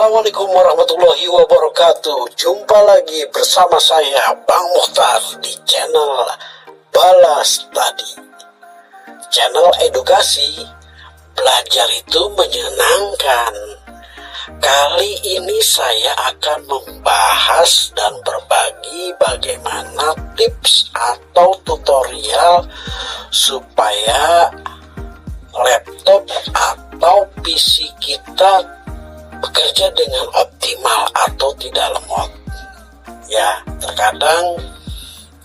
Assalamualaikum warahmatullahi wabarakatuh. Jumpa lagi bersama saya Bang Mukhtar di channel Bala Study, channel edukasi. Belajar itu menyenangkan. Kali ini saya akan membahas dan berbagi bagaimana tips atau tutorial supaya laptop atau PC kita bekerja dengan optimal atau tidak lemot. Ya, terkadang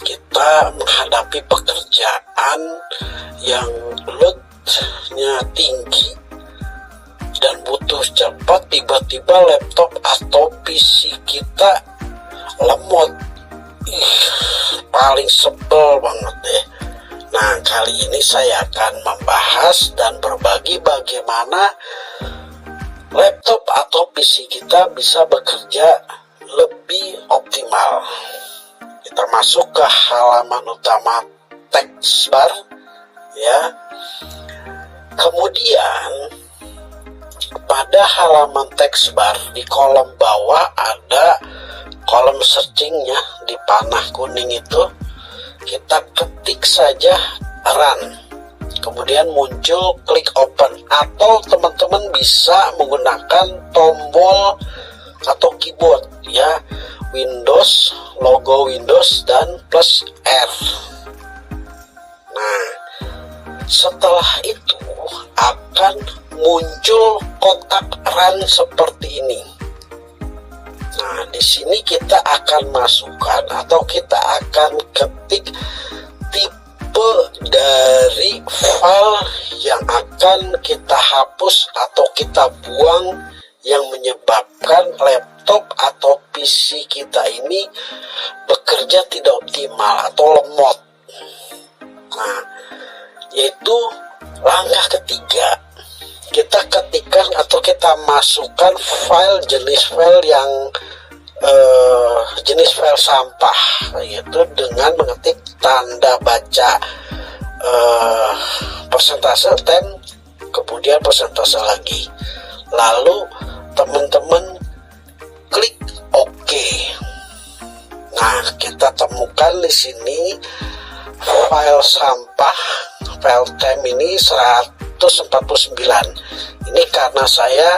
kita menghadapi pekerjaan yang loadnya tinggi dan butuh cepat, tiba-tiba laptop atau PC kita lemot. Paling sebel banget deh. Nah, kali ini saya akan membahas dan berbagi bagaimana laptop atau PC kita bisa bekerja lebih optimal. Kita masuk ke halaman utama text bar, ya. Kemudian pada halaman text bar di kolom bawah ada kolom searchingnya di panah kuning itu. Kita ketik saja run, kemudian muncul klik open, atau teman-teman bisa menggunakan tombol atau keyboard, ya, Windows, logo Windows dan plus R. Nah, setelah itu akan muncul kotak run seperti ini. Nah, di sini kita akan masukkan atau kita akan ketik tipe dari file yang akan kita hapus atau kita buang yang menyebabkan laptop atau PC kita ini bekerja tidak optimal atau lemot. Nah, yaitu langkah ketiga, kita ketikkan atau kita masukkan jenis file yang jenis file sampah, yaitu dengan mengetik tanda baca persentase tem, kemudian persentase lagi, lalu teman-teman klik OK. Nah, kita temukan di sini file sampah, file tem ini 149. Ini karena saya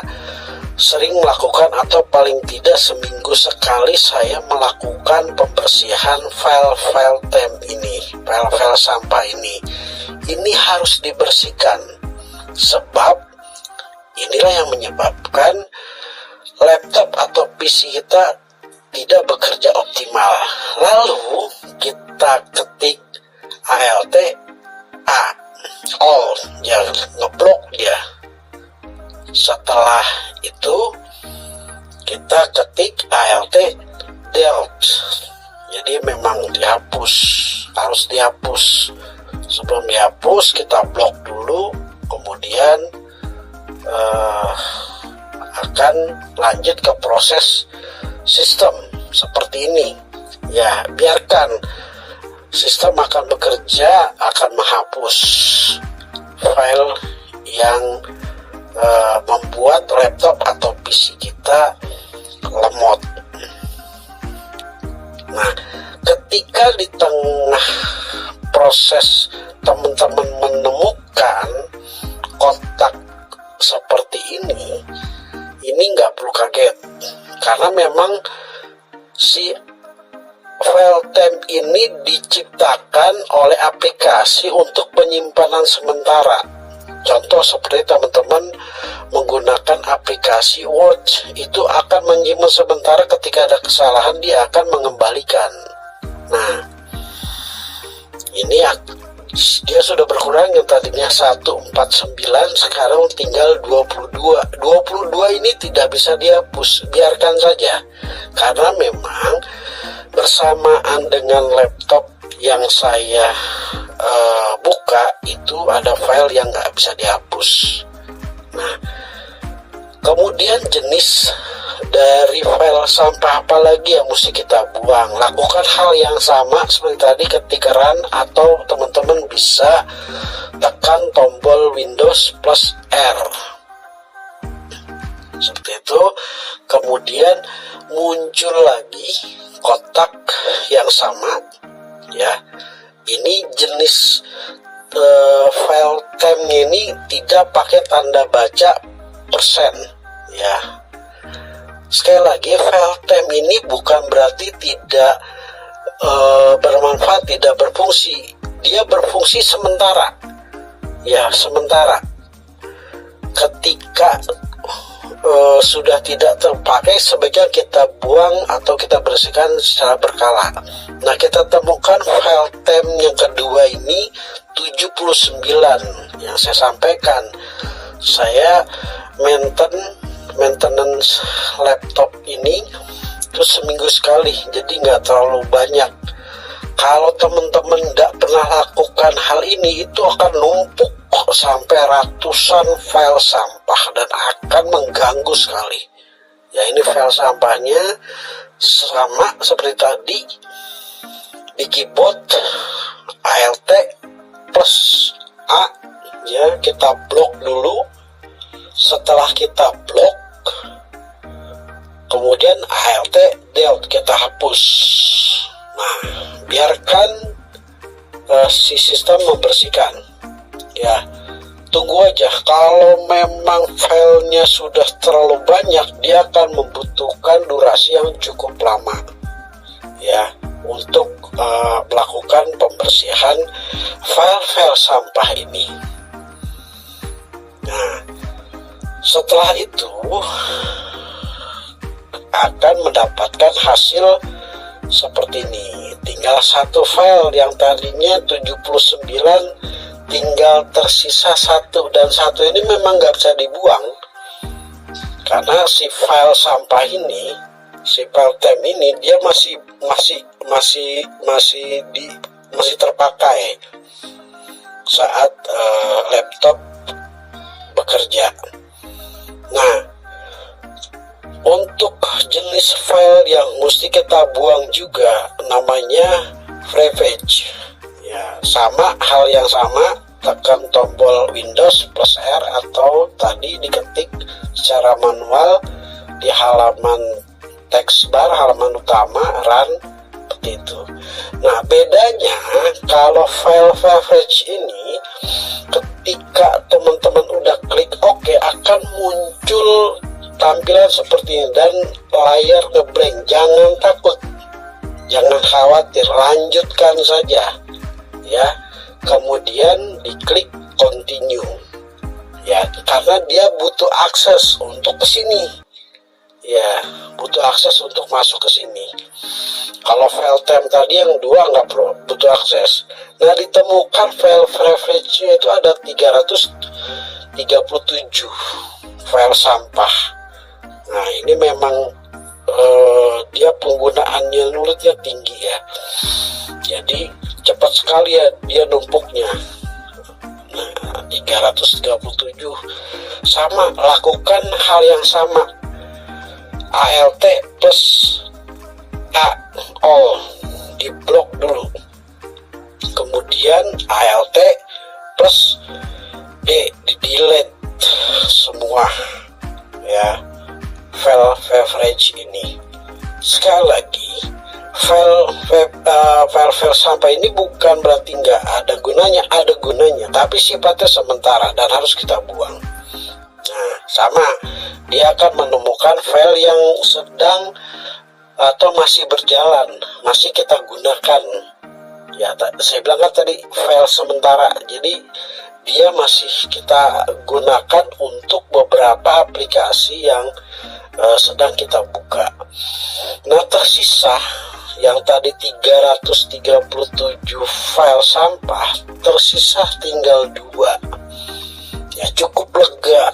sering melakukan atau paling tidak seminggu sekali saya melakukan pembersihan file-file tem ini, file-file sampah ini. Ini harus dibersihkan sebab inilah yang menyebabkan laptop atau PC kita tidak bekerja optimal. Lalu kita ketik alt A, all, ya, ngeblok dia. Setelah itu kita ketik alt delete, jadi memang dihapus, harus dihapus. Sebelum dihapus kita blok dulu, kemudian akan lanjut ke proses sistem seperti ini. Ya, biarkan sistem akan bekerja, akan menghapus file yang membuat laptop atau PC kita lemot. Nah, ketika di tengah proses teman-teman menemukan kotak seperti ini nggak perlu kaget, karena memang si file temp ini diciptakan oleh aplikasi untuk penyimpanan sementara. Contoh seperti teman-teman menggunakan aplikasi Word, itu akan menyimpan sementara, ketika ada kesalahan dia akan mengembalikan. Nah, ini dia sudah berkurang, yang tadinya 149 sekarang tinggal 22. 22 ini tidak bisa dihapus, biarkan saja, karena memang bersamaan dengan laptop yang saya buka itu ada file yang nggak bisa dihapus. Nah, kemudian jenis dari file sampah apa lagi yang mesti kita buang? Lakukan hal yang sama seperti tadi, ketik run, atau teman-teman bisa tekan tombol Windows plus R. seperti itu. Kemudian muncul lagi kotak yang sama ya. Ini jenis file temp ini tidak pakai tanda baca persen ya. Sekali lagi, file temp ini bukan berarti tidak bermanfaat, tidak berfungsi. Dia berfungsi sementara ya, sementara. Ketika sudah tidak terpakai, sebaiknya kita buang atau kita bersihkan secara berkala. Nah, kita temukan file temp yang kedua ini 79 yang saya sampaikan. Saya maintenance laptop ini terus seminggu sekali, jadi nggak terlalu banyak. Kalau teman-teman tidak pernah lakukan hal ini, itu akan numpuk sampai ratusan file sampah dan akan mengganggu sekali ya. Ini file sampahnya sama seperti tadi di keyboard, ALT plus A ya, kita blok dulu. Setelah kita blok, kemudian ALT delete, kita hapus. Nah, biarkan si sistem membersihkan ya. Tunggu aja, kalau memang filenya sudah terlalu banyak, dia akan membutuhkan durasi yang cukup lama ya untuk melakukan pembersihan file-file sampah ini. Nah, setelah itu akan mendapatkan hasil seperti ini. Tinggal satu file, yang tadinya 79 tinggal tersisa satu, dan satu ini memang nggak bisa dibuang karena si file sampah ini, si file temp ini, dia masih terpakai saat laptop bekerja. Nah, untuk jenis file yang mesti kita buang juga namanya freevage ya. Sama, hal yang sama, tekan tombol Windows plus R atau tadi diketik secara manual di halaman text bar, halaman utama, run, seperti itu. Nah, bedanya kalau file freevage ini, ketika teman-teman udah klik OK, akan muncul tampilan seperti ini dan layar ngeblank. Jangan takut, jangan khawatir, lanjutkan saja ya. Kemudian diklik continue ya, karena dia butuh akses untuk ke sini ya, butuh akses untuk masuk ke sini. Kalau file temp tadi yang dua nggak perlu, butuh akses. Nah, ditemukan file freevage itu ada 337 file sampah. Nah, ini memang dia penggunaannya nulitnya tinggi ya, jadi cepat sekali ya dia numpuknya. Nah, 337 sama, lakukan hal yang sama, ALT plus A all, di blok dulu, kemudian ALT plus B, di delete semua ya file freevage ini. Sekali lagi, file sampah ini bukan berarti nggak ada gunanya, ada gunanya, tapi sifatnya sementara dan harus kita buang. Nah, sama, dia akan menemukan file yang sedang atau masih berjalan, masih kita gunakan ya. Saya bilang kan tadi file sementara, jadi dia masih kita gunakan untuk beberapa aplikasi yang sedang kita buka. Nah, tersisa yang tadi 337 file sampah, tersisa tinggal 2 ya, cukup lega.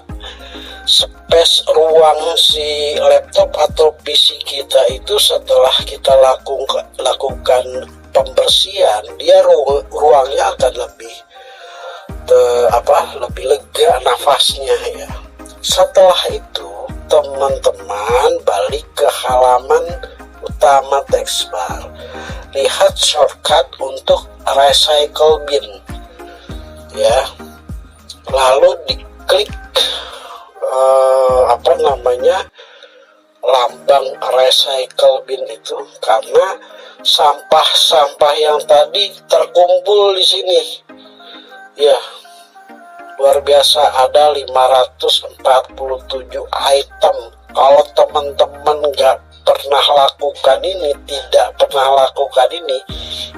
Space ruang si laptop atau PC kita itu setelah kita lakukan pembersihan, dia ruangnya akan lebih lebih lega nafasnya ya. Setelah itu teman-teman balik ke halaman utama text bar, lihat shortcut untuk recycle bin ya, lalu diklik apa namanya, lambang recycle bin itu, karena sampah-sampah yang tadi terkumpul di sini. Ya, luar biasa, ada 547 item. Kalau teman-teman nggak pernah lakukan ini, tidak pernah lakukan ini,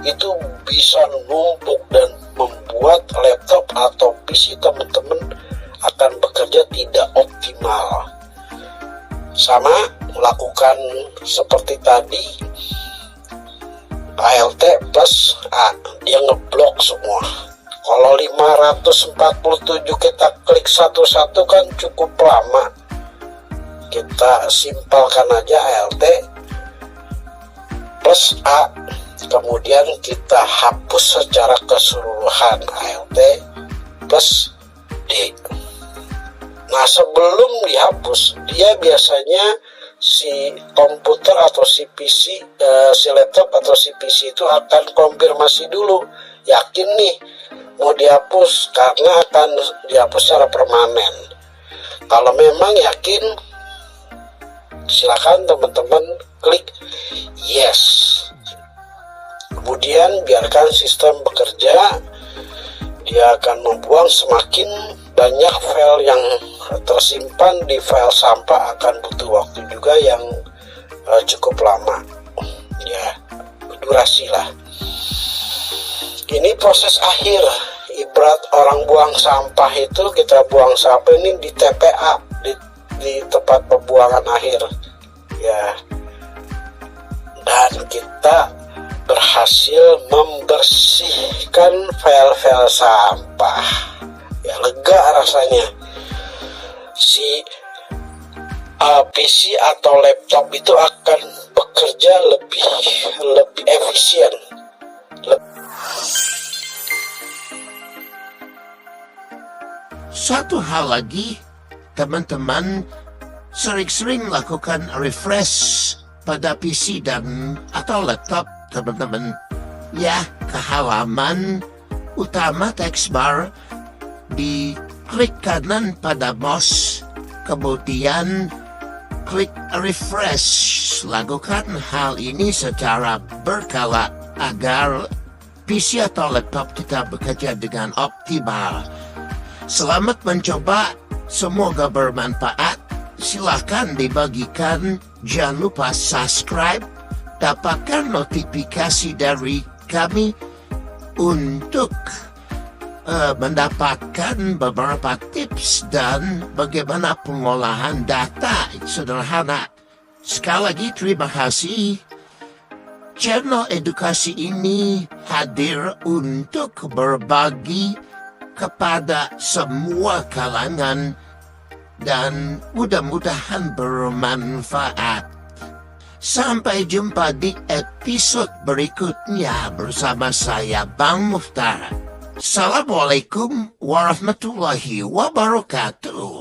itu bisa numpuk dan membuat laptop atau PC teman-teman akan bekerja tidak optimal. Sama melakukan seperti tadi, ALT plus A, dia ngeblok semua. Kalau 547 kita klik satu-satu kan cukup lama. Kita simpelkan aja ALT plus A, kemudian kita hapus secara keseluruhan ALT plus D. Nah, sebelum dihapus, dia biasanya si komputer atau si PC, si laptop atau si PC itu akan konfirmasi dulu, yakin nih mau dihapus, karena akan dihapus secara permanen. Kalau memang yakin, silakan teman-teman klik yes. Kemudian biarkan sistem bekerja. Dia akan membuang semakin banyak file yang tersimpan di file sampah, akan butuh waktu juga yang cukup lama, ya, durasi lah. Ini proses akhir. Ibarat orang buang sampah itu, kita buang sampah ini di TPA, di tempat pembuangan akhir, ya. Dan kita berhasil membersihkan file-file sampah. Ya, lega rasanya. Si PC atau laptop itu akan bekerja lebih efisien. Satu hal lagi, teman-teman sering-sering lakukan refresh pada PC dan atau laptop teman-teman. Ya, ke halaman utama text bar, diklik kanan pada mouse, kemudian klik refresh. Lakukan hal ini secara berkala agar PC atau laptop kita bekerja dengan optimal. Selamat mencoba, semoga bermanfaat. Silahkan dibagikan, jangan lupa subscribe, dapatkan notifikasi dari kami untuk mendapatkan beberapa tips dan bagaimana pengolahan data sederhana. Sekali lagi terima kasih. Channel edukasi ini hadir untuk berbagi kepada semua kalangan dan mudah-mudahan bermanfaat. Sampai jumpa di episode berikutnya bersama saya, Bang Muhtar. Assalamualaikum warahmatullahi wabarakatuh.